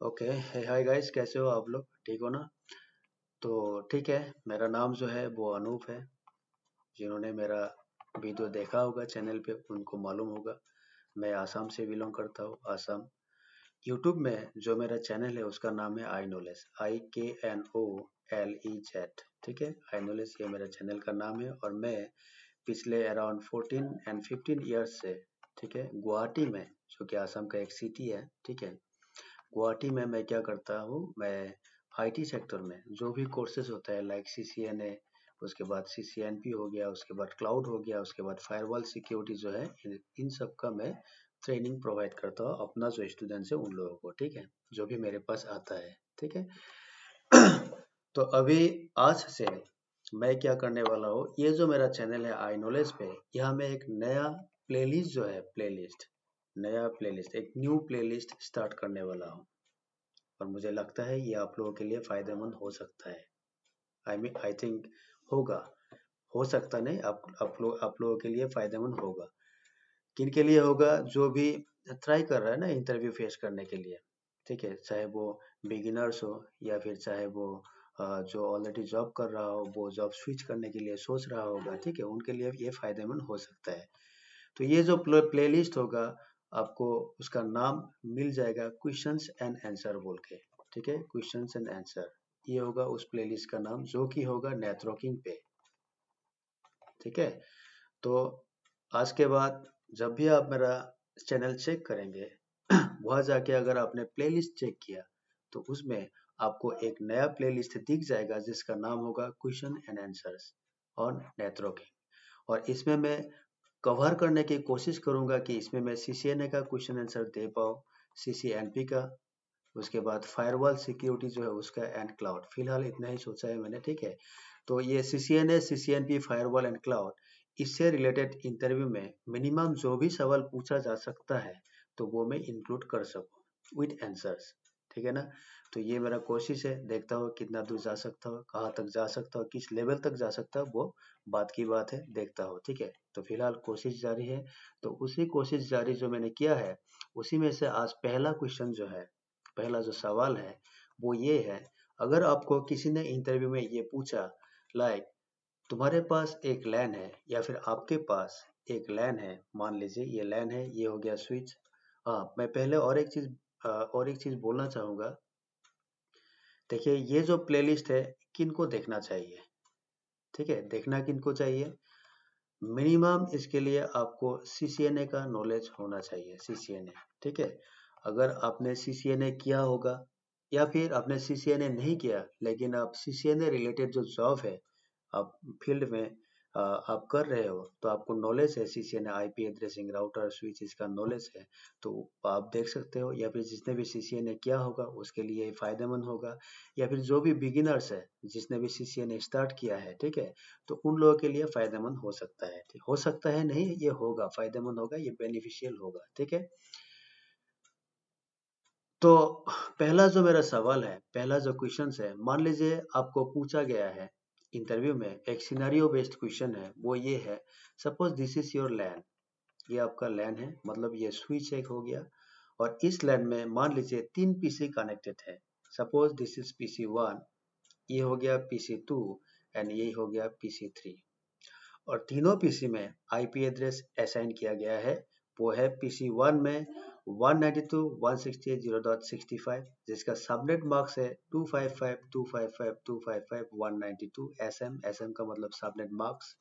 Okay. Hi guys, कैसे हो आप लोग? ठीक हो ना? तो ठीक है। मेरा नाम जो है वो अनूप है। जिन्होंने मेरा वीडियो देखा होगा चैनल पे उनको मालूम होगा। मैं आसाम से बिलोंग करता हूँ, आसाम। यूट्यूब में जो मेरा चैनल है उसका नाम है आई नॉलेज, IKNOLEZ। ठीक है, आई नॉलेज ये मेरा चैनल का नाम है। और मैं पिछले अराउंड 14 एंड 15 ईयर्स से, ठीक है, गुवाहाटी में, जो कि आसाम का एक सिटी है, ठीक है, गुवाहाटी में मैं क्या करता हूँ, मैं आईटी सेक्टर में जो भी कोर्सेज होता है लाइक CCNA, उसके बाद CCNP हो गया, उसके बाद क्लाउड हो गया, उसके बाद फायरवॉल सिक्योरिटी जो है, इन सब का मैं ट्रेनिंग प्रोवाइड करता हूँ अपना जो स्टूडेंट्स है उन लोगों को, ठीक है, जो भी मेरे पास आता है, ठीक है। तो अभी आज से मैं क्या करने वाला हूँ, ये जो मेरा चैनल है आई नॉलेज पे, यहाँ मैं एक नया प्लेलिस्ट जो है, नया प्लेलिस्ट, एक न्यू प्लेलिस्ट स्टार्ट करने वाला हूँ। और मुझे लगता है ये आप लोगों के लिए फायदेमंद हो सकता है। आई थिंक होगा। हो सकता नहीं, आप लोगों के लिए फायदेमंद होगा। किन के लिए होगा? जो भी ट्राई कर रहा है ना इंटरव्यू फेस करने के लिए, ठीक है, चाहे वो बिगिनर्स हो या फिर चाहे वो जो ऑलरेडी जॉब कर रहा हो, वो जॉब स्विच करने के लिए सोच रहा होगा, ठीक है, उनके लिए ये फायदेमंद हो सकता है। तो ये जो प्लेलिस्ट होगा, आपको उसका नाम मिल जाएगा क्वेश्चंस एंड आंसर बोल के, ठीक है, क्वेश्चंस एंड आंसर। ये होगा उस प्लेलिस्ट का नाम, जो कि होगा नेटवर्किंग पे, ठीक है। तो आज के बाद जब भी आप मेरा चैनल चेक करेंगे, वहां जाके अगर आपने प्लेलिस्ट चेक किया, तो उसमें आपको एक नया प्लेलिस्ट दिख जाएगा जिसका नाम होगा question and answers on networking. और इसमें मैं कवर करने की कोशिश करूंगा कि इसमें मैं CCNA का क्वेश्चन आंसर दे पाऊँ, CCNP का, उसके बाद फायरवॉल सिक्योरिटी जो है उसका, एंड क्लाउड। फिलहाल इतना ही सोचा है मैंने, ठीक है। तो ये CCNA, CCNP, firewall and cloud, इससे रिलेटेड इंटरव्यू में मिनिमम जो भी सवाल पूछा जा सकता है, तो वो मैं इंक्लूड कर सकूँ विद आंसर्स, ठीक है ना। तो ये मेरा कोशिश है, देखता हूँ कितना दूर जा सकता हूँ, कहाँ तक जा सकता हूँ, किस लेवल तक जा सकता हूँ, वो बात की बात है, देखता हूँ, ठीक है। तो फिलहाल कोशिश जारी है। तो उसी कोशिश जारी जो मैंने किया है, उसी में से आज पहला क्वेश्चन जो है, पहला जो सवाल है वो ये है। अगर आपको किसी ने इंटरव्यू में ये पूछा, लाइक, तुम्हारे पास एक लैन है या फिर आपके पास एक लैन है, मान लीजिए ये लैन है, ये हो गया स्विच। हाँ, मैं पहले और एक चीज बोलना चाहूंगा। देखिए, ये जो प्लेलिस्ट है, किनको देखना चाहिए, ठीक है, देखना किनको चाहिए? मिनिमम इसके लिए आपको CCNA का नॉलेज होना चाहिए, CCNA, ठीक है। अगर आपने CCNA किया होगा या फिर आपने CCNA नहीं किया, लेकिन आप CCNA रिलेटेड जो जॉब है, आप फील्ड में आप कर रहे हो, तो आपको नॉलेज है CCNA, IP addressing, router, switch, इसका नॉलेज है, तो आप देख सकते हो। या फिर जिसने भी CCNA किया होगा उसके लिए फायदेमंद होगा। या फिर जो भी बिगिनर्स है, जिसने भी CCNA स्टार्ट किया है, ठीक है, तो उन लोगों के लिए फायदेमंद हो सकता है, ठीक, हो सकता है नहीं, ये होगा, फायदेमंद होगा, ये बेनिफिशियल होगा, ठीक है। तो पहला जो मेरा सवाल है, पहला जो क्वेश्चन है, मान लीजिए आपको पूछा गया है इंटरव्यू में, एक सिनारियो बेस्ड क्वेश्चन है, वो ये है, सपोज दिस इज योर लैन, ये आपका लैन है, मतलब ये स्विच एक हो गया, और इस लैन में मान लीजिए 3 PC कनेक्टेड है। सपोज दिस इज PC1, ये हो गया PC2, एंड ये हो गया PC3। और तीनों पीसी में आईपी एड्रेस असाइन किया गया है। वो है PC1 में 192.168.0.65, जिसका सबनेट मार्क्स है 255.255.255.192 SM का मतलब सबनेट मार्क्स।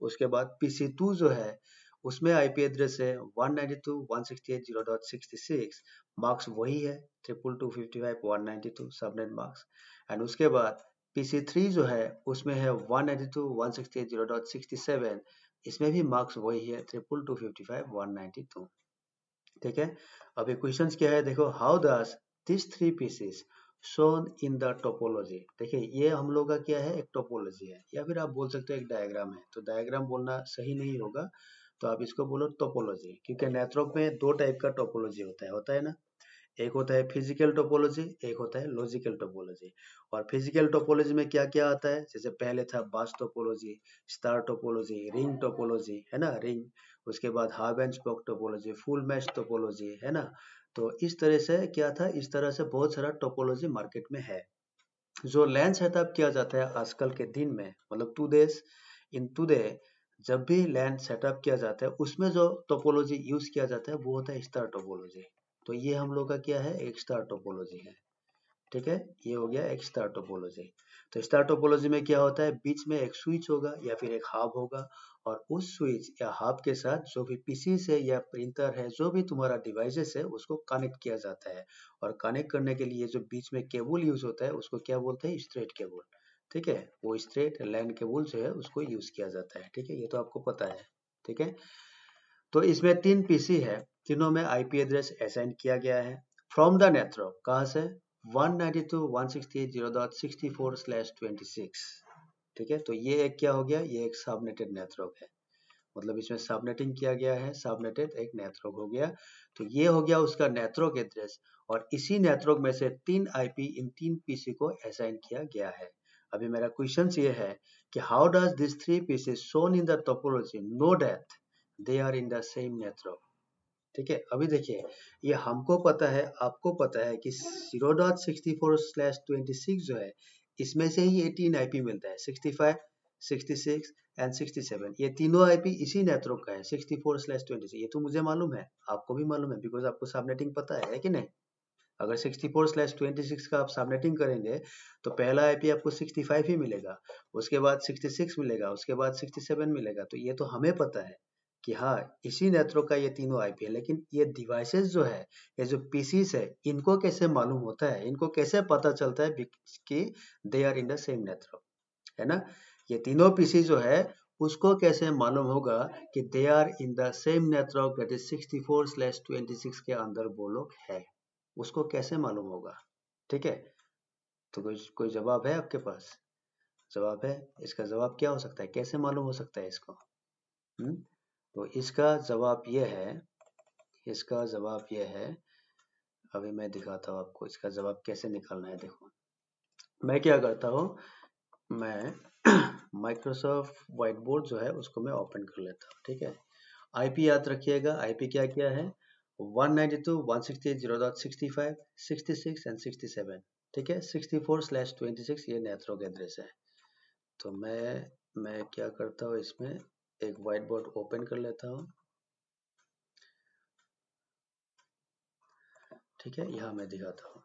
उसके बाद PC2 जो है, उसमें आईपी एड्रेस है 192.168.0.66, मार्क्स वही है 22255.192 सबनेट मार्क्स। एंड उसके बाद PC3 जो है, उसमें है 192.168.0.67, इसमें भी मार्क्स वही है 22255.192, ठीक है। अभी क्वेश्चंस क्या है, देखो, how does this 3 pieces shown in the topology. देखिए, ये हम लोग का क्या है, एक टोपोलॉजी है, या फिर आप बोल सकते हो एक डायग्राम है। तो डायग्राम बोलना सही नहीं होगा, तो आप इसको बोलो टोपोलॉजी, क्योंकि नेटवर्क में दो टाइप का टोपोलॉजी होता है ना। एक होता है फिजिकल टोपोलॉजी, एक होता है लॉजिकल टोपोलॉजी। और फिजिकल टोपोलॉजी में क्या क्या आता है, जैसे पहले था बस topology, star topology, ring topology, है ना, रिंग। उसके बाद half and spoke topology, full mesh topology, है ना। तो इस तरह से क्या था, इस तरह से बहुत सारा टोपोलॉजी मार्केट में है। जो लैन सेटअप किया जाता है आजकल के दिन में, मतलब टुडे जब भी लैन सेटअप किया जाता है उसमें जो टोपोलॉजी यूज किया जाता है वो होता है स्टार टोपोलॉजी। तो ये हम लोग का क्या है, एक स्टार टोपोलॉजी है। ठीक है, ये हो गया एक स्टार टोपोलॉजी। तो स्टार टोपोलॉजी में क्या होता है, बीच में एक स्विच होगा या फिर एक हब होगा, और उस स्विच या हब के साथ जो भी पीसी है या प्रिंटर है, जो भी तुम्हारा डिवाइसेस है, उसको कनेक्ट किया जाता है। और कनेक्ट करने के लिए जो बीच में केबल यूज होता है उसको क्या बोलते हैं, स्ट्रेट केबल। ठीक है, वो स्ट्रेट लैन केबल जो है उसको यूज किया जाता है। ठीक है, ये तो आपको पता है। ठीक है, तो इसमें 3 पीसी है, तीनों में आईपी एड्रेस असाइन किया गया है फ्रॉम द नेटवर्क। कहाँ से, 192.168.0.64/26। ठीक है, तो ये एक क्या हो गया, ये एक सबनेटेड नेटवर्क है, मतलब इसमें सबनेटिंग किया गया है, सबनेटेड एक नेटवर्क हो गया। तो ये हो गया उसका नेटवर्क एड्रेस, और इसी नेटवर्क में से 3 आईपी इन 3 पीसी को असाइन किया गया है। अभी मेरा क्वेश्चन ये है कि how does this 3 pieces shown in the topology know that they are in the same network. ठीक है, अभी देखिए, ये हमको पता है, आपको पता है कि 0.64/26 जो है, इसमें से ही 18 आईपी मिलता है, 65, 66 एंड 67। ये तीनों आईपी इसी नेटवर्क का है, 64/26। ये तो मुझे मालूम है, आपको भी मालूम है, बिकॉज आपको सबनेटिंग पता है कि नहीं। अगर 64/26 का आप सबनेटिंग करेंगे तो पहला आईपी आपको 65 ही मिलेगा, उसके बाद 66 मिलेगा, उसके बाद 67 मिलेगा। तो ये तो हमें पता है कि हाँ, इसी नेटवर्क का ये तीनों आईपी है। लेकिन ये डिवाइसेस जो है, ये जो पीसीस है, इनको कैसे मालूम होता है, इनको कैसे पता चलता है कि they are in the same network, है ना। ये तीनों पीसी जो है, उसको कैसे मालूम होगा कि they are in the same network, that is 64/26 के अंदर वो लोग है, उसको कैसे मालूम होगा। ठीक है, तो कोई जवाब है आपके पास, जवाब है, इसका जवाब क्या हो सकता है, कैसे मालूम हो सकता है इसको। तो इसका जवाब ये है, इसका जवाब ये है, अभी मैं दिखाता हूँ आपको इसका जवाब कैसे निकालना है। देखो, मैं क्या करता हूँ, मैं माइक्रोसॉफ्ट व्हाइट बोर्ड जो है उसको मैं ओपन कर लेता हूँ। ठीक है, आईपी याद रखिएगा, आईपी क्या क्या है, 192.168.0.65, 66 एंड 67। ठीक है, 64/26 ये नेटवर्क एड्रेस है। तो मैं क्या करता हूँ, इसमें एक व्हाइट बोर्ड ओपन कर लेता हूँ। ठीक है, यहाँ मैं दिखाता हूँ।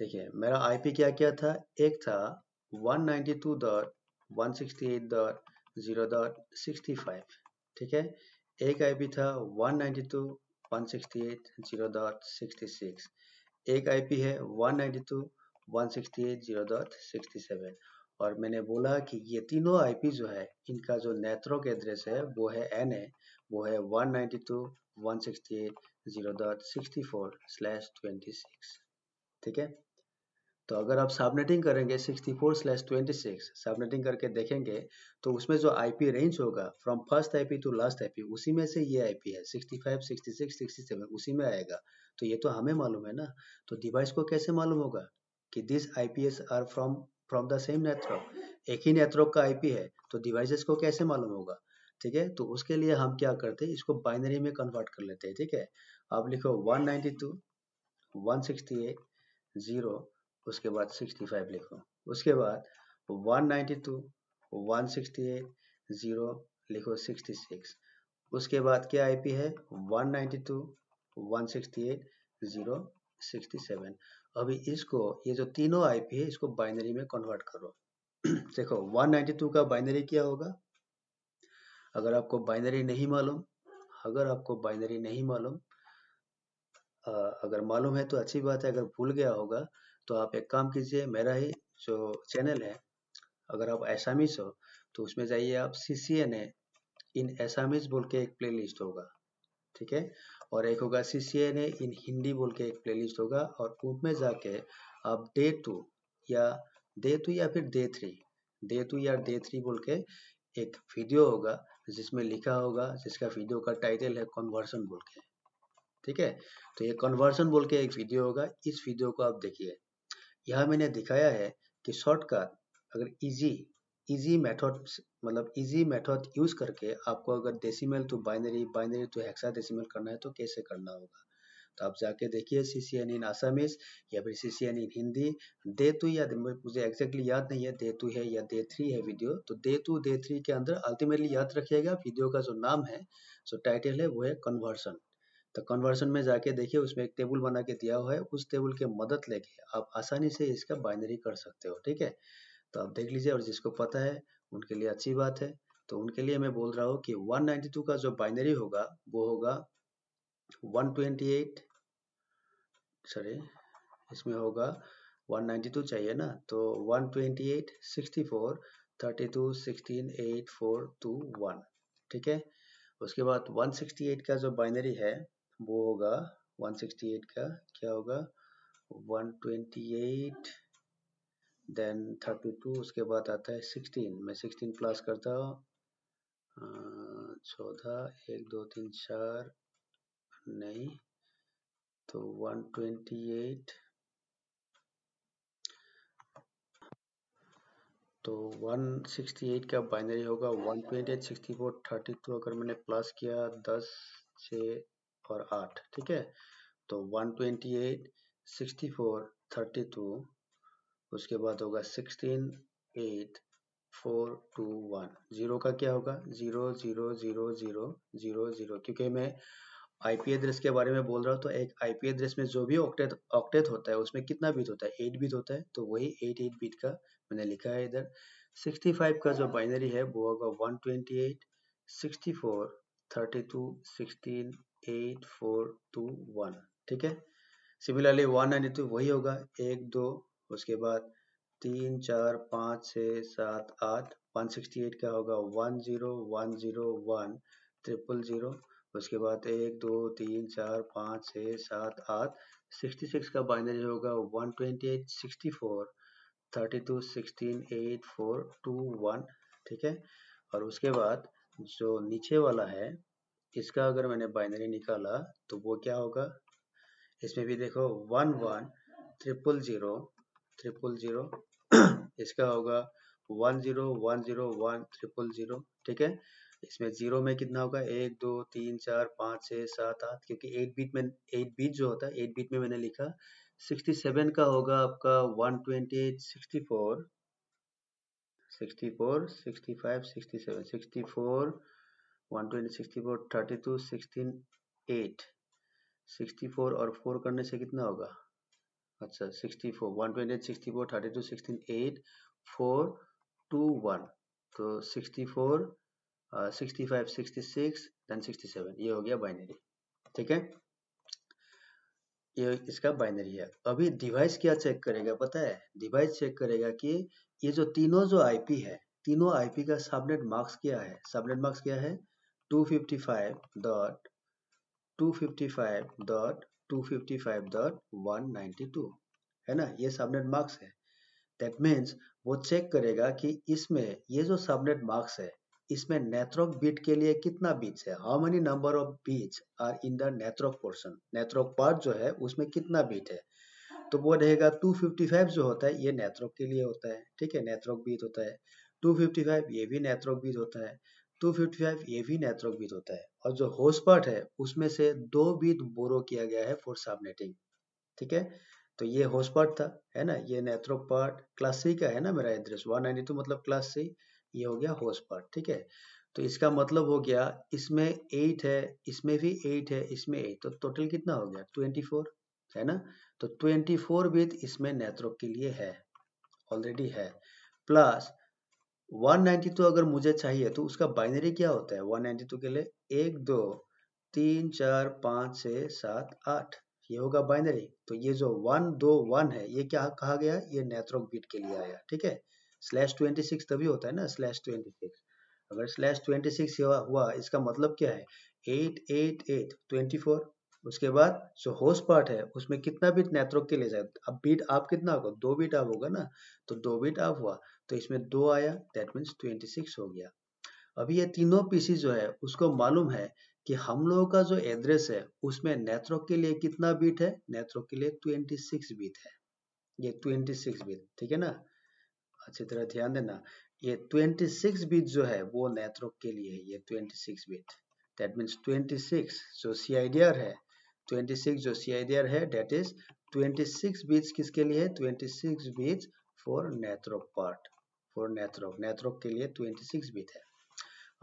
देखिए, मेरा आईपी क्या क्या था, एक था 192.168.0.65। ठीक है, एक आईपी था 192.168.0.66, एक आईपी है 192.168.0.67। और मैंने बोला कि ये तीनों आईपी जो है, इनका जो नेटवर्क एड्रेस है वो है NA, वो है 192.168.0.64/26। ठीक है, तो अगर आप सबनेटिंग करेंगे 64/26, सबनेटिंग करके देखेंगे, तो उसमें जो आईपी रेंज होगा from first IP to last IP, उसी में से ये आईपी है 65, 66, 67, उसी में आएगा। तो ये तो हमें मालूम है ना, तो डिवाइस को कैसे मालूम होगा कि this IPs are from from the same network, एक ही नेटवर्क का आईपी है, तो डिवाइसेस को कैसे मालूम होगा। ठीक है, तो उसके लिए हम क्या करते हैं, इसको बाइनरी में कन्वर्ट कर लेते हैं। ठीक है, आप लिखो 192, 168, 0, उसके बाद 65 लिखो, उसके बाद 192, 168, 0 लिखो, 66, उसके बाद क्या आईपी है, 192, 168, 0, 67। अभी इसको, ये जो तीनों आईपी है, इसको बाइनरी में कन्वर्ट करो। देखो, 192 का बाइनरी क्या होगा, अगर आपको बाइनरी नहीं मालूम, अगर आपको बाइनरी नहीं मालूम, अगर मालूम है तो अच्छी बात है, अगर भूल गया होगा तो आप एक काम कीजिए, मेरा ही जो चैनल है, अगर आप एसामीस हो तो उसमें जाइए आप, CCNA इन एसामीस बोल के एक प्लेलिस्ट होगा। ठीक है, और एक होगा CCNA इन हिंदी बोल के एक प्लेलिस्ट होगा, और उसमें जाके आप डे टू या फिर डे 3 बोल के एक वीडियो होगा, जिसमें लिखा होगा, जिसका वीडियो का टाइटल है कन्वर्सन बोल के। ठीक है, तो ये कन्वर्सन बोल के एक वीडियो होगा, इस वीडियो को आप देखिए। यहाँ मैंने दिखाया है कि शॉर्टकट, अगर इजी मेथड, मतलब इजी मेथड यूज करके आपको अगर decimal to binary, binary to hexadecimal करना है तो कैसे करना होगा। तो आप जाके देखिए CCN इन असमीज या फिर CCN इन हिंदी। डे 2 या मुझे एग्जैक्टली याद नहीं है डे 2 है या डे 3 है वीडियो, तो डे 2 डे 3 के अंदर अल्टीमेटली याद रखिएगा वीडियो का जो नाम है, जो टाइटल है वो है कन्वर्सन। तो कन्वर्सन में जाके देखिए उसमें एक टेबल बना के दिया हुआ है, उस टेबल के मदद लेके आप आसानी से इसका बाइनरी कर सकते हो, ठीक है। तो आप देख लीजिए, और जिसको पता है उनके लिए अच्छी बात है। तो उनके लिए मैं बोल रहा हूँ कि 192 का जो बाइनरी होगा वो होगा 128, सॉरी इसमें होगा 192 चाहिए ना, तो 128 64 32 16 8 4 2 1, ठीक है। उसके बाद 168 का जो बाइनरी है वो होगा 168 का क्या होगा 128 देन 32, उसके बाद आता है 16, मैं 16 प्लस करता हूँ 14 1 2 3 4 नहीं, तो 128, तो 168 का बाइनरी होगा 128 64 32, अगर मैंने प्लस किया 10 6 और 8, ठीक है। तो 128 64 32, उसके बाद होगा 16 8 4 2 1, जीरो का क्या होगा 0 0 0 0 0 0, क्योंकि मैं आईपी एड्रेस के बारे में बोल रहा हूँ, तो एक आईपी एड्रेस में जो भी ऑक्टेट ऑक्टेट होता है उसमें कितना बिट होता है 8 बिट होता है, तो वही 8 बिट का मैंने लिखा है इधर। 65 का जो बाइनरी है वो होगा 128 64 32 16 8 4 2 1, ठीक है। सिमिलरली 192 वही होगा 1 2, उसके बाद 3 4 5 6 7 8, 168 का होगा 10 10 1 000, उसके बाद 1 2 3 4 5 6 7 8, 66 का बाइनरी होगा 128 64 32 16 8 4 2 1, ठीक है। और उसके बाद जो नीचे वाला है इसका अगर मैंने बाइनरी निकाला तो वो क्या होगा, इसमें भी देखो 1 1 0 0 0 इसका होगा 1 0 1 0 1 0 0, ठीक है। इसमें जीरो में कितना होगा 1 2 3 4 5 6 7 8, क्योंकि 8 बिट में 8 बिट जो होता है 8 बिट में मैंने लिखा। 67 का होगा आपका 128 64 64 65 67 64 120 64 32 16 8, 64 और 4 करने से कितना होगा, अच्छा 64 128 64 32 16 8 4 2 1, तो 64 65 66 देन 67, ये हो गया बाइनरी, ठीक है। ये इसका बाइनरी है। अभी डिवाइस क्या चेक करेगा पता है, डिवाइस चेक करेगा कि ये जो तीनों जो आईपी है, तीनों आईपी का सबनेट मार्क्स क्या है, सबनेट मार्क्स क्या है 255.255.255.192 है ना, ये सबनेट मार्क्स है। दैट मीन्स वो चेक करेगा कि इसमें ये जो सबनेट मार्क्स है इसमें नेटवर्क बिट के लिए कितना बिट्स है, how many number of bits are in the network portion, network part जो है उसमें कितना बिट है। तो वो रहेगा 255 जो होता है ये नेटवर्क के लिए होता है, ठीक है, नेटवर्क बिट होता है। 255 ये भी नेटवर्क बिट होता है, 255 ये भी नेटवर्क बिट होता है, और जो होस्ट पार्ट है उसमें से 2 बिट बोरो किया गया है फॉर सबनेटिंग, ठीक है। तो ये होस्ट पार्ट था, है ना, ये नेटवर्क पार्ट क्लास सी का है ना, मेरा एड्रेस 192 मतलब क्लास सी, ये हो गया होस्ट पार्ट, ठीक है। तो इसका मतलब हो गया इसमें 8 है, इसमें भी 8 है, इसमें 8, तो टोटल कितना हो गया 24, है ना। तो 24 बिट इसमें नेटवर्क के लिए है, ऑलरेडी है। प्लस 192 अगर मुझे चाहिए तो उसका बाइनरी क्या होता है 192 के लिए 1 2 3 4 5 6 7 8, ये होगा बाइनरी। तो ये जो 1 2 1 है ये क्या कहा गया, ये नेटवर्क बिट के लिए आया, ठीक है। /26 तभी होता है ना /26, अगर /26 हुआ इसका मतलब क्या है 8 8 8 24, उसके बाद जो होस्ट पार्ट है उसमें कितना बिट नेटवर्क के लिए जाए, अब बिट आप कितना होगा 2 बिट आप होगा ना, तो 2 बिट आप हुआ तो इसमें 2 आया, दैट मीन्स 26 हो गया। अभी ये तीनों पीसी जो है उसको मालूम है कि हम लोगों का जो एड्रेस है उसमें नेटवर्क के लिए कितना बिट है, नेटवर्क के लिए 26 बिट है, ये 26 बिट, ठीक है ना। अच्छी तरह ध्यान देना, ये 26 बिट जो है वो नेटवर्क के लिए है, ये 26 बिट, दैट मीन्स 26 जो CIDR है 26 जो CIDR है डेट इज 26 बीट्स किसके लिए है, 26 बीट्स फॉर नेथरोक पार्ट, फॉर नेथरोक के लिए 26 बीट है।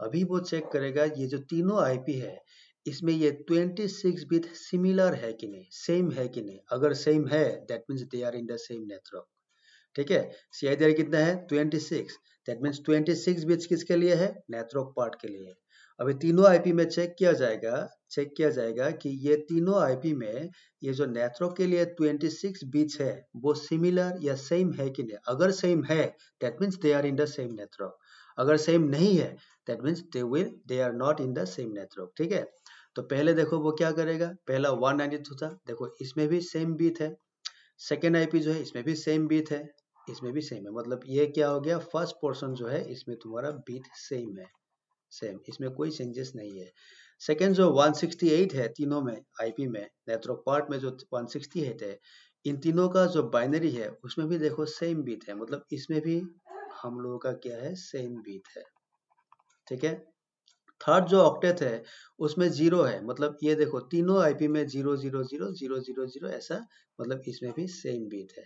अभी वो चेक करेगा ये जो तीनों आईपी है इसमें ये 26 बिट सिमिलर है कि नहीं, सेम है कि नहीं। अगर सेम है that means they are in the same network. ठीक है, CIDR कितना है 26, दैट मीन्स 26 बिट्स किसके लिए है, नेटवर्क पार्ट के लिए। अभी तीनों आईपी में चेक किया जाएगा कि ये तीनों आईपी में ये जो नेटवर्क के लिए 26 बिट्स है वो सिमिलर या सेम है कि नहीं। अगर सेम है that means they are in the same network, अगर सेम नहीं है that means they are not in the same network. ठीक है, तो पहले देखो वो क्या करेगा, पहला 192 था, देखो इसमें भी सेम बीट है। सेकेंड आईपी जो है इसमें भी सेम बीट है, इसमें भी सेम है, मतलब ये क्या हो गया, फर्स्ट पोर्शन जो है इसमें तुम्हारा बीट सेम है, सेम, इसमें कोई चेंजेस नहीं है। सेकेंड जो 168 है तीनों में आईपी में, नेटवर्क पार्ट में जो 168 है, इन तीनों का जो बाइनरी है उसमें भी देखो सेम बीट है, मतलब इसमें भी हम लोगों का क्या है, सेम बीट है। ठीक है, थर्ड जो ऑक्टेट है उसमें 0 है, मतलब ये देखो तीनों आईपी में 0 0 0 0 0 0 ऐसा, मतलब इसमें भी सेम बीट है,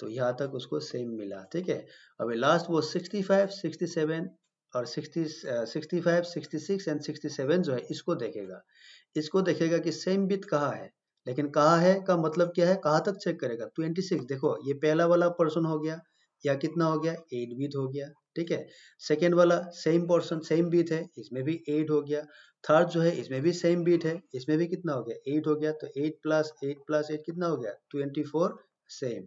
तो यहाँ तक उसको सेम मिला। ठीक है, अभी लास्ट वो 65 67 और 65 66 एंड 67 जो है इसको देखेगा कि सेम बीट कहाँ है, लेकिन कहाँ है का मतलब क्या है, कहाँ तक चेक करेगा, 26। देखो ये पहला वाला पर्सन हो गया, या कितना हो गया, 8 बीट हो गया। ठीक है, सेकेंड वाला सेम पोर्शन सेम बीट है, इसमें भी 8 हो गया। थर्ड जो है इसमें भी सेम बीट है, इसमें भी कितना हो गया, 8 हो गया, तो 8 प्लस 8 प्लस 8 कितना हो गया, 24 सेम,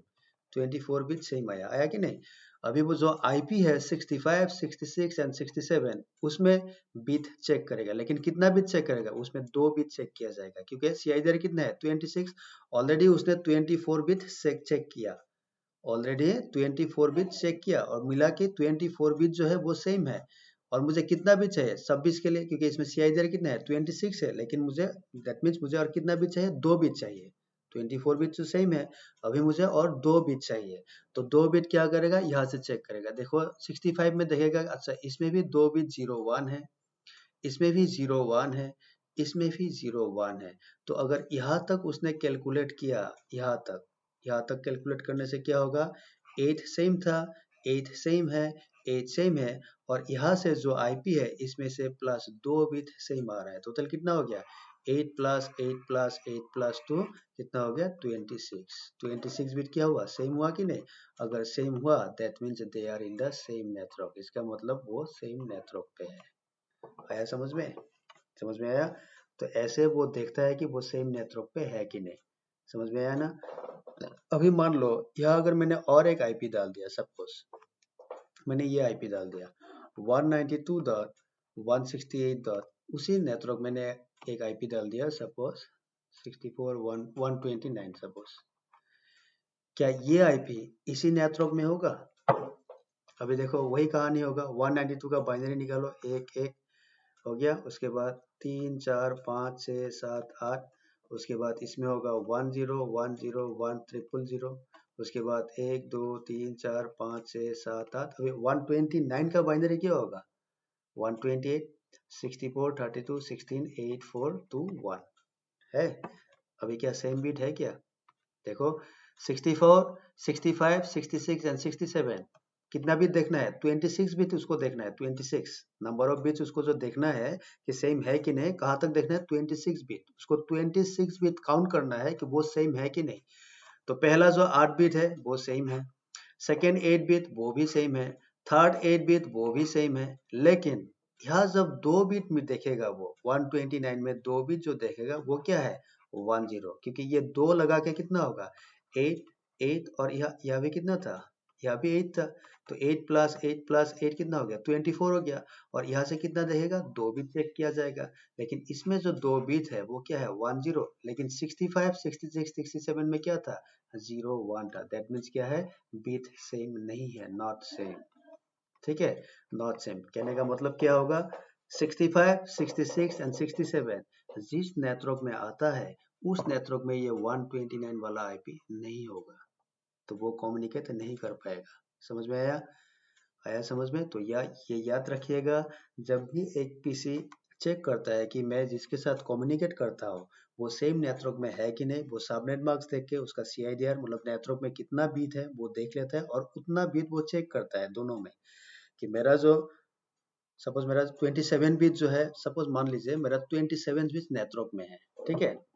24 बीट सेम आया कि नहीं। अभी वो जो आईपी है 65 66 एंड 67 उसमें बीट चेक करेगा, लेकिन कितना बीट चेक करेगा, उसमें 2 बीट चेक किया जाएगा, क्योंकि CIDR कितना है 26, ऑलरेडी उसने 24 बीट चेक किया, ऑलरेडी 24 बिट चेक किया और मिला कि 24 बिट जो है वो सेम है। और मुझे कितना बिट चाहिए 26 के लिए, क्योंकि इसमें CIDR कितना है 26 है, लेकिन मुझे दैट मीन्स मुझे और कितना बिट चाहिए, 2 बिट चाहिए। 24 बिट तो सेम है, अभी मुझे और 2 बिट चाहिए, तो 2 बिट क्या करेगा, यहाँ से चेक करेगा। देखो 65 में देखेगा, अच्छा इसमें भी 2 बिट 01 है, इसमें भी 01 है, इसमें भी 01 है। तो अगर यहाँ तक उसने कैलकुलेट किया, यहाँ तक कैलकुलेट करने से क्या होगा, 8 सेम था, 8 सेम है, 8 सेम है, और यहाँ से जो आईपी है इसमें से प्लस 2 बिट सेम आ रहा है, टोटल कितना हो गया, 8 प्लस 8 प्लस 8 प्लस 2 कितना हो गया, 26 बिट क्या हुआ, सेम हुआ कि नहीं। अगर सेम हुआ that means they are in the same network, इसका मतलब वो सेम नेटवर्क पे है। आया समझ में, समझ में आया। तो ऐसे वो देखता है कि वो सेम नेटवर्क पे है कि नहीं, समझ में आया ना। अभी मान लो यहाँ अगर मैंने और एक आईपी डाल दिया, सपोज मैंने ये आईपी डाल दिया 192.168. उसी नेटवर्क मैंने एक आईपी डाल दिया सपोज 64.129 सपोज, क्या ये आईपी इसी नेटवर्क में होगा। अभी देखो वही कहानी होगा, 192 का बाइनरी निकालो, 1 1 हो गया, उसके बाद 3 4 5 6 7 8, उसके बाद इसमें होगा 1 0 1 0 1 0 0, उसके बाद 1 2 3 4 5 6 7 8। अभी 129 का बाइनरी क्या होगा, 128 64 32 16 8 4 2 1 है। अभी क्या सेम बीट है क्या, देखो 64 65 66 एंड 67 कितना बिट देखना है, 26 बिट उसको देखना है, 26 नंबर ऑफ बिट्स उसको जो देखना है कि सेम है कि नहीं, कहाँ तक देखना है, 26 बिट, उसको 26 बिट काउंट करना है कि वो सेम है कि नहीं। तो पहला जो 8 बिट है वो सेम है, सेकेंड 8 बिट वो भी सेम है, थर्ड 8 बिट वो भी सेम है, लेकिन यहाँ जब 2 बिट में देखेगा वो 129 में 2 बिट जो देखेगा वो क्या है 10, क्योंकि ये 2 लगा के कितना होगा 8 8, और यहाँ भी कितना था, यहाँ भी 8 था, तो 8 प्लस 8 प्लस 8 कितना हो गया 24 हो गया, और यहाँ से कितना देखेगा 2 बिट चेक किया जाएगा, लेकिन इसमें जो 2 बिट है वो क्या है 10, लेकिन 65 66 67 में क्या था 01 था, दैट मीन्स क्या है बीट सेम नहीं है, नॉट सेम। ठीक है, नॉट सेम कहने का मतलब क्या होगा, 65 66 एंड 67 जिस नेटवर्क में आता है उस नेटवर्क में ये 129 वाला आईपी नहीं होगा, तो वो कम्युनिकेट नहीं कर पाएगा। समझ में आया, आया समझ में। तो ये याद रखिएगा, जब भी एक पीसी चेक करता है कि मैं जिसके साथ कम्युनिकेट करता हूँ वो सेम नेटवर्क में है कि नहीं। वो सबनेट मार्क्स देख के उसका CIDR मतलब नेटवर्क में कितना बीट है वो देख लेता है, और उतना बीट वो चेक करता है दोनों में, कि मेरा जो सपोज मेरा 27 बीट जो है, सपोज मान लीजिए मेरा 27 बीट नेटवर्क में है, ठीक है।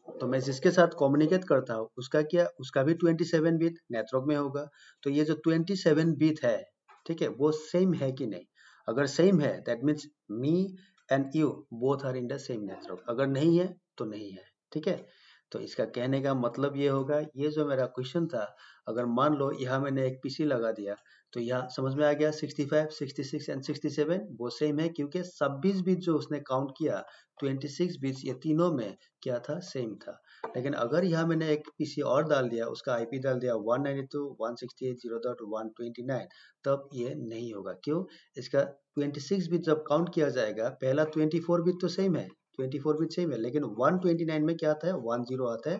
तो मैं जिसके साथ कम्युनिकेट करता हूँ उसका क्या, उसका भी 27 बिट नेटवर्क में होगा। तो ये जो 27 बिट है, ठीक है, वो सेम है कि नहीं। अगर सेम है that means me and you both are in the same network, अगर नहीं है तो नहीं है, ठीक है। तो इसका कहने का मतलब ये होगा, ये जो मेरा क्वेश्चन था, अगर मान लो यहाँ मैंने एक पीसी लगा दिया, तो यहाँ समझ में आ गया 65, 66 एंड 67 वो सेम है, क्योंकि 26 बिट जो उसने काउंट किया 26 बिट्स ये तीनों में क्या था, सेम था। लेकिन अगर यहाँ मैंने एक पीसी और डाल दिया, उसका आईपी डाल दिया 192.168.0.129, तब ये नहीं होगा। क्यों? इसका 26 बिट जब काउंट किया जाएगा, पहला 24 बिट तो सेम है, 24 बिट सेम है, लेकिन 129 में क्या आता है, 10 आता है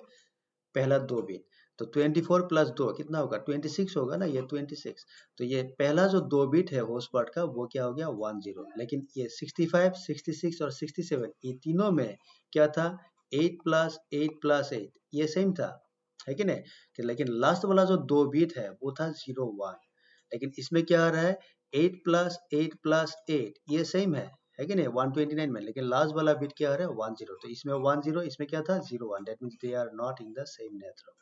पहला 2 बिट। तो 24 प्लस 2 कितना होगा, 26 होगा ना, ये 26। तो ये पहला जो 2 बिट है होस्ट पार्ट का, वो क्या हो गया, 10। लेकिन ये 65, 66 और 67 ये तीनों में क्या था, 8 प्लस 8 ये सेम था, है कि नहीं। कि लेकिन लास्ट वाला जो 2 बिट है वो था 01। लेकिन इसमें क्या आ रहा है, 8 प्लस 8 ये सेम है कि नहीं 129 में, लेकिन लास्ट वाला बिट क्या आ रहा है, 10। तो इसमें 10, इसमें क्या था, 01। That means they are not in the same network.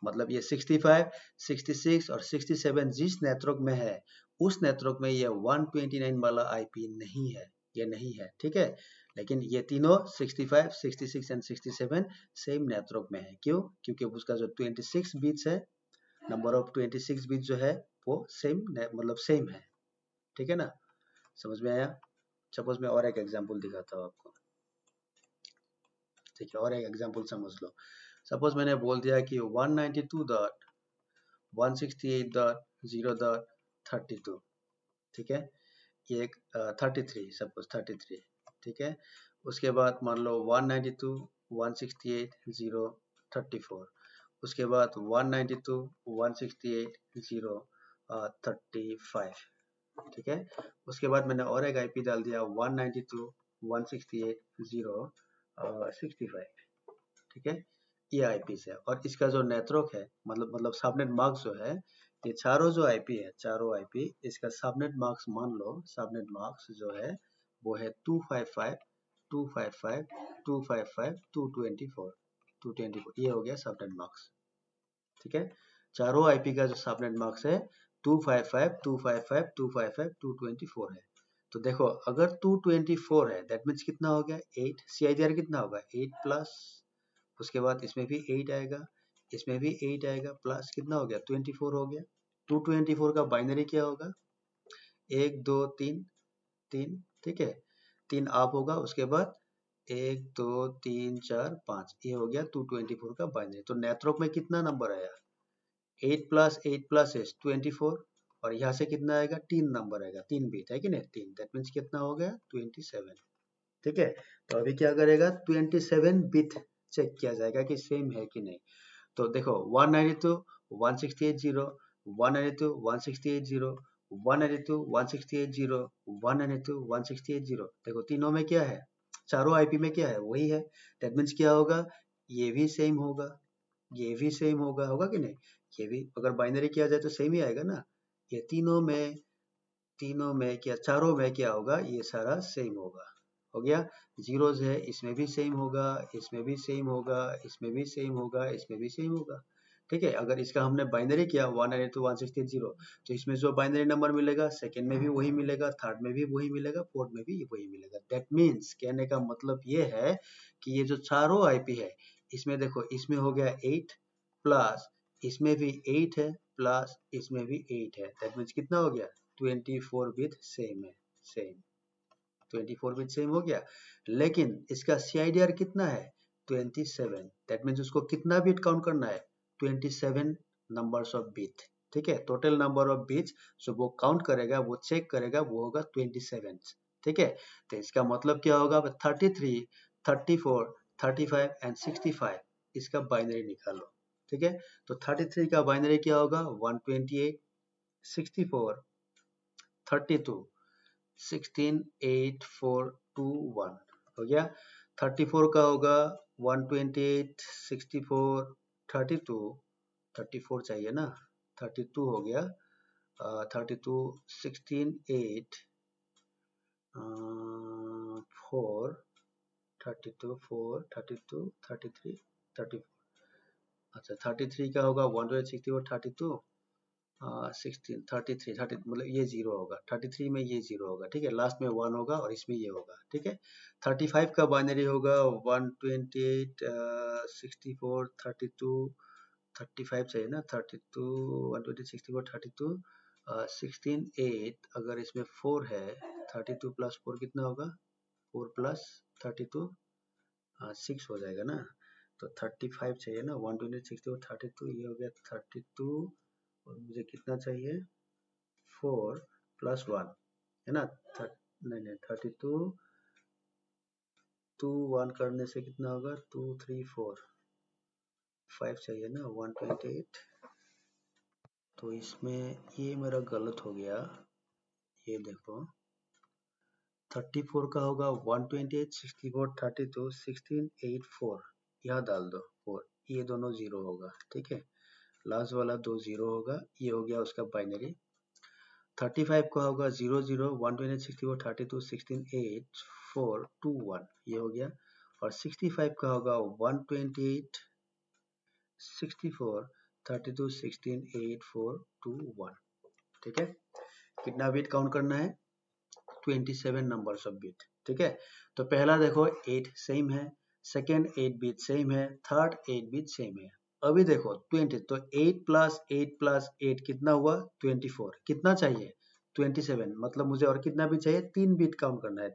मतलब ये 65, 66 और 67 जिस नेटवर्क में है, उस नेटवर्क में ये 129 वाला आईपी नहीं है, ये नहीं है, ठीक है। लेकिन ये तीनों 65, 66 एंड 67 सेम नेटवर्क में है। क्यों? क्योंकि उसका जो 26 बिट्स है, नंबर ऑफ 26 बिट जो है वो सेम मतलब सेम है, ठीक है ना। समझ में आया। सपोज मैं और एक एग्जांपल दिखाता हूँ आपको, ठीक है, और एक एग्जांपल समझ लो। सपोज मैंने बोल दिया कि 192.168.0.32, ठीक है। ये एक 33, सपोज 33, ठीक है। उसके बाद मान लो 192.168.0.34, उसके बाद 192.168.0.35, ठीक है। उसके बाद मैंने और एक आईपी डाल दिया 192.168.0.65, ठीक है। ये आईपी है, और इसका जो नेटवर्क है, मतलब सबनेट मार्क्स जो है, ये चारों जो आईपी है, चारों आईपी, इसका सबनेट मार्क्स मान लो, सबनेट मार्क्स जो है वो है 255, 255, 255, 224, 224, ये हो गया सबनेट मार्क्स, ठीक है। चारों आईपी का जो सबनेट मार्क्स है 255, 255, 255, 224 है। तो देखो अगर 224 है दैट मीन्स कितना हो गया, 8। CIDR कितना होगा, 8 प्लस, उसके बाद इसमें भी 8 आएगा, इसमें भी 8 आएगा, प्लस कितना हो गया, 24 हो गया। 224 का बाइनरी क्या होगा, 1 2 3 3, ठीक है, 3 आप होगा, उसके बाद 1 2 3 4 5, ये हो गया 224 का बाइनरी। तो नेटवर्क में कितना नंबर आया, 8 प्लस 8 प्लस 24, और यहाँ से कितना आएगा, 3 नंबर आएगा, 3 बिट है कि नहीं, 3। दैट मीन्स कितना हो गया, 27, ठीक है। तो अभी क्या करेगा, 27 बिट चेक किया जाएगा कि सेम है कि नहीं। तो देखो 192, 168.0, 192, 168.0, 192, 168.0, 192, 168.0, देखो तीनों में क्या है, चारों आईपी में क्या है, वही है। दैट मीन्स क्या होगा, ये भी सेम होगा, ये भी सेम होगा, होगा कि नहीं। ये भी अगर बाइनरी किया जाए तो सेम ही आएगा ना। ये तीनों में क्या, चारों में क्या होगा, ये सारा सेम होगा, हो गया। जीरोज है, इसमें भी सेम होगा, इसमें भी सेम होगा, इसमें भी सेम होगा, इसमें भी सेम होगा, ठीक है। अगर इसका हमने बाइनरी किया 192.168.0, तो इसमें जो बाइनरी नंबर मिलेगा सेकंड में भी वही मिलेगा, थर्ड में भी वही मिलेगा, फोर्थ में भी वही मिलेगा। दैट मीन्स कहने का मतलब ये है कि ये जो चारों आईपी है, इसमें देखो, इसमें हो गया 8 प्लस, इसमें भी 8 है, प्लस इसमें भी 8 है। दैट मीन्स कितना हो गया, 24 बिट सेम है, सेम 24 बिट सेम हो गया। लेकिन इसका CIDR कितना है, 27। दैट मीन्स उसको कितना बिट काउंट करना है, 27 नंबर्स ऑफ बिट, ठीक है। टोटल नंबर ऑफ बिट्स जो वो काउंट करेगा, वो चेक करेगा, वो होगा 27, ठीक है। तो इसका मतलब क्या होगा, 33, 34, 35 एंड 65, इसका बाइनरी निकालो, ठीक है। तो 33 का बाइनरी क्या होगा, 128, 64, 32, 16, 8, 4, 1 हो गया। 34 का होगा 128 64 32 34 चाहिए ना, 32 हो गया 32 16 8 4 32 4 32 33 34। अच्छा 33 का होगा 164 32 16 33 30 मतलब ये जीरो होगा, 33 में ये जीरो होगा, ठीक है। लास्ट में 1 होगा और इसमें ये होगा, ठीक है। 35 का बाइनरी होगा 128 64 32 35 चाहिए ना, 32 128 64 32 16 8। अगर इसमें 4 है 32 प्लस 4 कितना होगा, 4 प्लस 32 6 हो जाएगा ना, तो 35 चाहिए ना, 128 64 32 ये हो गया 32 और मुझे कितना चाहिए 4 प्लस 1 है ना, नहीं 32 2 1 करने से कितना होगा 2 3 4 5 चाहिए ना 128। तो इसमें ये मेरा गलत हो गया, ये देखो 34 का होगा 128 64 32 16 8 4 यहाँ डाल दो 4, ये दोनों जीरो होगा, ठीक है। लास्ट वाला 2 जीरो होगा, ये हो गया उसका बाइनरी। 35 का होगा 0 0 128 64 32 16 8 4 2 1 ये हो गया। और 65 का होगा 128 64 32 16 8 4 2 1, ठीक है। कितना बिट काउंट करना है, 27 नंबर्स ऑफ बिट, ठीक है। तो पहला देखो 8 सेम है, सेकेंड 8 बिट सेम है, थर्ड 8 बिट सेम है। अभी देखो 20, तो 8 प्लस 8 कितना हुआ 24, कितना चाहिए 27, मतलब मुझे और कितना बिट चाहिए, 3 बिट काउंट करना है,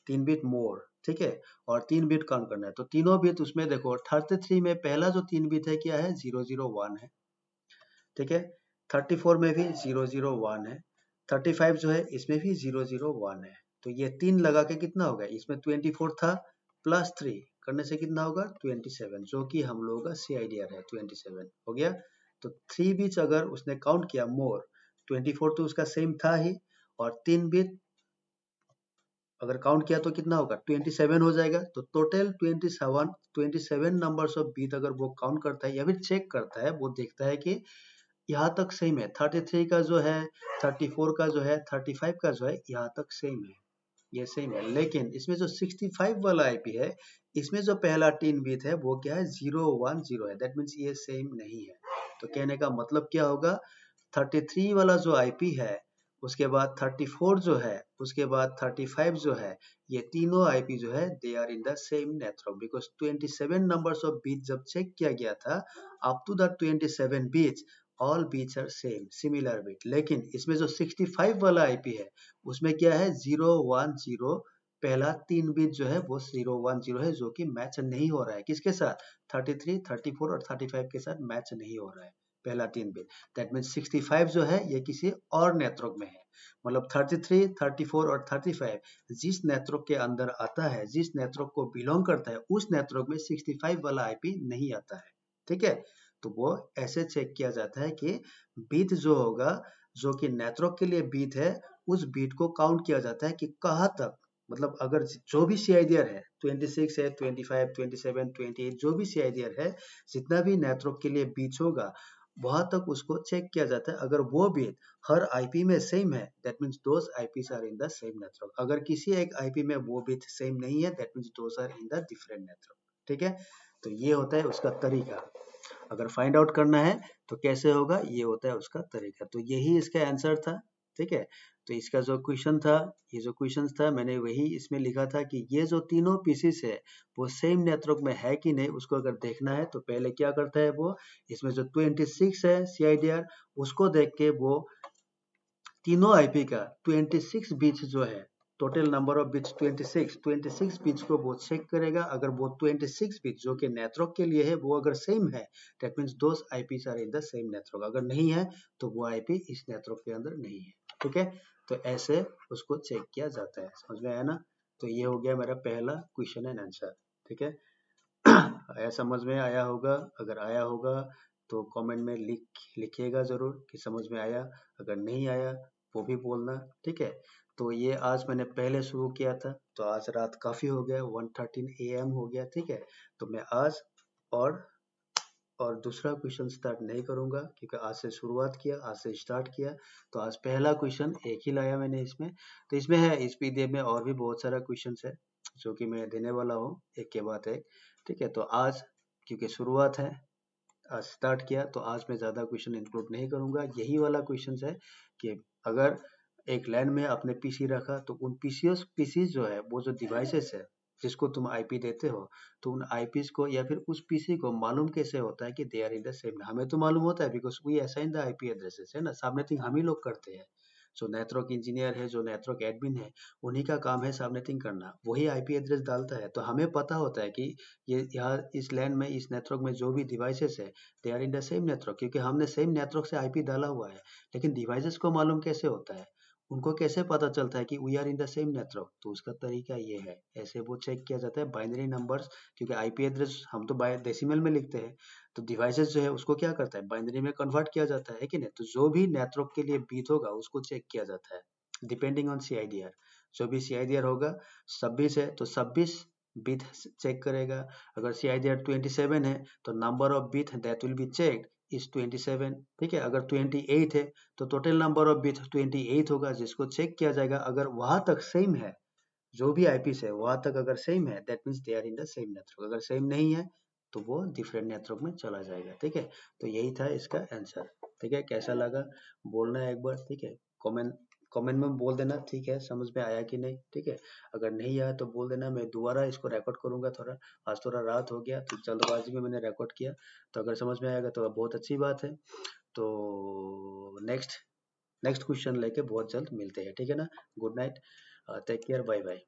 3 बिट मोर, ठीक है। और 3 बिट काउंट करना है, तो तीनों बिट उसमें देखो 33 में पहला जो 3 बिट है क्या है 001 है, ठीक है। 34 में भी 001 है, 35 जो है इसमें भी 001 है। तो ये 3 लगा के कितना होगा, इसमें 24 था प्लस 3 करने से कितना होगा 27, जो कि हम लोगों का CIDR है 27 हो गया। तो 3 बिट्स अगर उसने काउंट किया मोर, 24 तो उसका सेम था ही, और 3 बिट अगर काउंट किया तो कितना होगा 27 हो जाएगा। तो टोटल 27 नंबर्स ऑफ बीट अगर वो काउंट करता है या फिर चेक करता है, वो देखता है कि यहाँ तक सेम है, 33 का जो है 34 का जो है 35 का जो है यहाँ तक सेम है, ये सेम है। लेकिन इसमें जो 65 वाला IP है, इसमें जो पहला 3 बिट है वो क्या है 010 है, दैट मीन्स ये सेम नहीं है। तो कहने का मतलब क्या होगा, 33 वाला जो IP है, उसके बाद 34 जो है, उसके बाद 35 जो है, ये तीनों IP जो है they are in the same network, because 27 numbers of bit जब चेक किया गया था up to the 27 bits all bits are same similar bit. लेकिन इसमें जो 65 वाला IP है उसमें क्या है 010, पहला 3 बीट जो है वो 010 है, जो कि मैच नहीं हो रहा है किसके साथ, 33 34 और 35 के साथ मैच नहीं हो रहा है पहला 3 बिट। दैट मीन्स 65 जो है ये किसी और नेटवर्क में है, मतलब 33 34 और 35 जिस नेटवर्क के अंदर आता है, जिस नेटवर्क को बिलोंग करता है, उस नेटवर्क में 65 वाला IP नहीं आता है, ठीक है। तो वो ऐसे चेक किया जाता है कि बीट जो होगा, जो कि नेटवर्क के लिए बीट है, उस बीट को काउंट किया जाता है कि कहाँ तक, मतलब अगर जो भी CIDR है 26 है 25 27 28 जो भी CIDR है, जितना भी नेटवर्क के लिए बीट होगा वहां तक उसको चेक किया जाता है। अगर वो बीट हर IP में सेम है, that means those IPs are in the same network. अगर किसी एक IP में वो बीट सेम नहीं है, that means those are in the different network, ठीक है। तो ये होता है उसका तरीका। अगर फाइंड आउट करना है तो कैसे होगा, ये होता है उसका तरीका। तो यही इसका आंसर था, ठीक है। तो इसका जो क्वेश्चन था, ये जो क्वेश्चन था मैंने वही इसमें लिखा था कि ये जो तीनों पीसेस है वो सेम नेटवर्क में है कि नहीं, उसको अगर देखना है तो पहले क्या करता है वो, इसमें जो 26 है CIDR उसको देख के वो तीनों IP का 26 बिट्स जो है, total number of bits 26 bits को वो चेक करेगा। अगर वो 26 बिट्स जो कि नेटवर्क के लिए है वो अगर सेम है, that means those IPs are in the same network. अगर नहीं है तो वो IP इस नेटवर्क के अंदर नहीं है, ठीक है। तो ऐसे उसको चेक किया जाता है, समझ में आया ना। तो ये हो गया मेरा पहला क्वेश्चन एंड आंसर, ठीक है। आया, समझ में आया होगा, अगर आया होगा तो कमेंट में लिखिएगा जरूर कि समझ में आया, अगर नहीं आया वो भी बोलना, ठीक है। तो ये आज मैंने पहले शुरू किया था, तो आज रात काफ़ी हो गया, 1:13 AM हो गया, ठीक है। तो मैं आज और दूसरा क्वेश्चन स्टार्ट नहीं करूंगा, क्योंकि आज से शुरुआत किया, आज से स्टार्ट किया। तो आज पहला क्वेश्चन एक ही लाया मैंने इसमें। तो इसमें है, इस पीडीएफ में और भी बहुत सारा क्वेश्चन है जो कि मैं देने वाला हूँ एक के बाद एक, ठीक है। तो आज क्योंकि शुरुआत है, आज स्टार्ट किया, तो आज मैं ज़्यादा क्वेश्चन इंक्लूड नहीं करूंगा। यही वाला क्वेश्चन है कि अगर एक लैन में आपने पीसी रखा, तो उन पीसी जो है, वो जो डिवाइसेस है जिसको तुम आईपी देते हो, तो उन आईपीस को या फिर उस पीसी को मालूम कैसे होता है कि they are in the same. हमें तो मालूम होता है because we assign the IP addresses, है ना। सबनेटिंग हम ही लोग करते हैं। जो नेटवर्क इंजीनियर है, जो नेटवर्क एडमिन है, उन्हीं का काम है सबनेटिंग करना, वही आईपी एड्रेस डालता है। तो हमें पता होता है कि ये यहाँ इस लैन में, इस नेटवर्क में जो भी डिवाइसेस है, they are in the same network, क्योंकि हमने सेम नेटवर्क से आईपी डाला हुआ है। लेकिन डिवाइसेस को मालूम कैसे होता है, उनको कैसे पता चलता है कि we are in the same network? तो उसका तरीका ये है, ऐसे वो चेक किया जाता है बाइनरी नंबर्स, क्योंकि आईपी एड्रेस हम तो डेसिमल में लिखते हैं, तो डिवाइसेस जो है उसको क्या करता है, बाइनरी में कन्वर्ट किया जाता है कि नहीं। तो जो भी नेटवर्क के लिए बीट होगा उसको चेक किया जाता है डिपेंडिंग ऑन सीआईडीआर। जो भी सीआईडीआर होगा, 26 है तो 26 बिट चेक करेगा। अगर सीआईडीआर 27 है तो number of bit that will be checked is 27, ठीक है। अगर 28 है तो टोटल नंबर ऑफ बिट 28 होगा, जिसको चेक किया जाएगा। अगर वहां तक सेम है, जो भी आईपीस है वहां तक अगर सेम है, that means they are in the same network. अगर सेम नहीं है तो वो डिफरेंट नेटवर्क में चला जाएगा, ठीक है। तो यही था इसका आंसर, ठीक है। कैसा लगा बोलना एक बार, ठीक है। कमेंट कमेंट में बोल देना, ठीक है, समझ में आया कि नहीं, ठीक है। अगर नहीं आया तो बोल देना, मैं दोबारा इसको रिकॉर्ड करूंगा। थोड़ा आज थोड़ा रात हो गया तो जल्दबाजी में मैंने रिकॉर्ड किया। तो अगर समझ में आएगा तो बहुत अच्छी बात है। तो नेक्स्ट नेक्स्ट क्वेश्चन लेके बहुत जल्द मिलते हैं, ठीक है ना। Good night, take care, bye bye.